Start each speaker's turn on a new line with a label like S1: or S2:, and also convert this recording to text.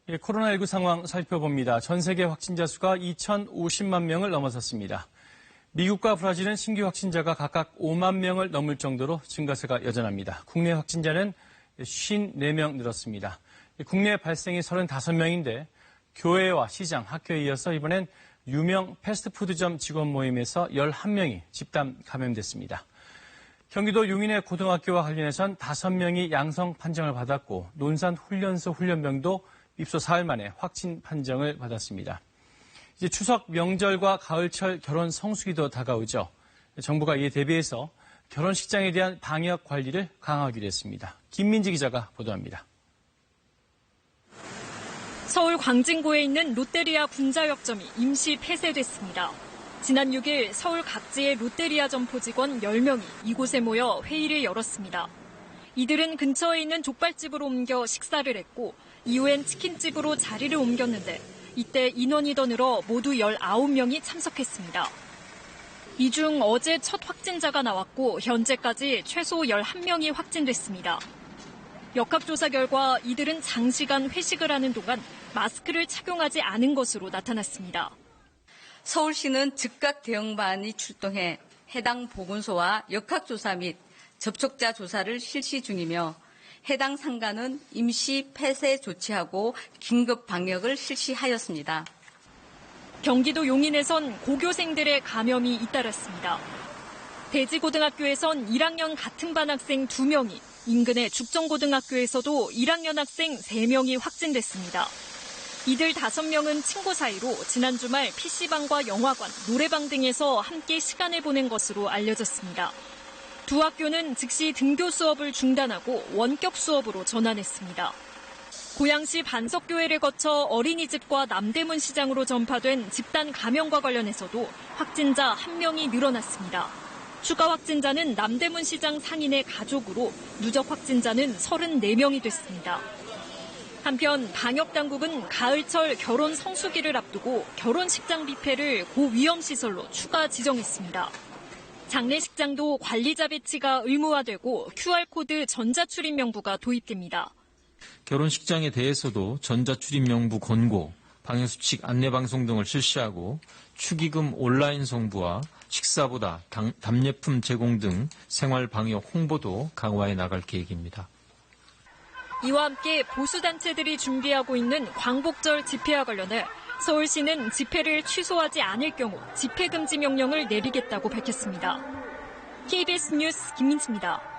S1: 코로나19 상황 살펴봅니다. 전 세계 확진자 수가 2,050만 명을 넘어섰습니다. 미국과 브라질은 신규 확진자가 각각 5만 명을 넘을 정도로 증가세가 여전합니다. 국내 확진자는 54명 늘었습니다. 국내 발생이 35명인데 교회와 시장, 학교에 이어서 이번엔 유명 패스트푸드점 직원 모임에서 11명이 집단 감염됐습니다. 경기도 용인의 고등학교와 관련해선 5명이 양성 판정을 받았고 논산 훈련소 훈련병도 입소 사흘 만에 확진 판정을 받았습니다. 이제 추석 명절과 가을철 결혼 성수기도 다가오죠. 정부가 이에 대비해서 결혼식장에 대한 방역 관리를 강화하기로 했습니다. 김민지 기자가 보도합니다.
S2: 서울 광진구에 있는 롯데리아 군자역점이 임시 폐쇄됐습니다. 지난 6일 서울 각지의 롯데리아 점포 직원 10명이 이곳에 모여 회의를 열었습니다. 이들은 근처에 있는 족발집으로 옮겨 식사를 했고 이후엔 치킨집으로 자리를 옮겼는데 이때 인원이 더 늘어 모두 19명이 참석했습니다. 이 중 어제 첫 확진자가 나왔고 현재까지 최소 11명이 확진됐습니다. 역학조사 결과 이들은 장시간 회식을 하는 동안 마스크를 착용하지 않은 것으로 나타났습니다.
S3: 서울시는 즉각 대응반이 출동해 해당 보건소와 역학조사 및 접촉자 조사를 실시 중이며 해당 상가는 임시 폐쇄 조치하고 긴급 방역을 실시하였습니다.
S2: 경기도 용인에선 고교생들의 감염이 잇따랐습니다. 대지고등학교에선 1학년 같은 반 학생 2명이, 인근의 죽정고등학교에서도 1학년 학생 3명이 확진됐습니다. 이들 5명은 친구 사이로 지난 주말 PC방과 영화관, 노래방 등에서 함께 시간을 보낸 것으로 알려졌습니다. 두 학교는 즉시 등교 수업을 중단하고 원격 수업으로 전환했습니다. 고양시 반석교회를 거쳐 어린이집과 남대문 시장으로 전파된 집단 감염과 관련해서도 확진자 1명이 늘어났습니다. 추가 확진자는 남대문 시장 상인의 가족으로 누적 확진자는 34명이 됐습니다. 한편 방역당국은 가을철 결혼 성수기를 앞두고 결혼식장 뷔페를 고위험시설로 추가 지정했습니다. 장례식장도 관리자 배치가 의무화되고 QR코드 전자출입명부가 도입됩니다.
S4: 결혼식장에 대해서도 전자출입명부 권고, 방역수칙 안내방송 등을 실시하고 축의금 온라인 송부와 식사보다 답례품 제공 등 생활방역 홍보도 강화해 나갈 계획입니다.
S2: 이와 함께 보수단체들이 준비하고 있는 광복절 집회와 관련해 서울시는 집회를 취소하지 않을 경우 집회 금지 명령을 내리겠다고 밝혔습니다. KBS 뉴스 김민지입니다.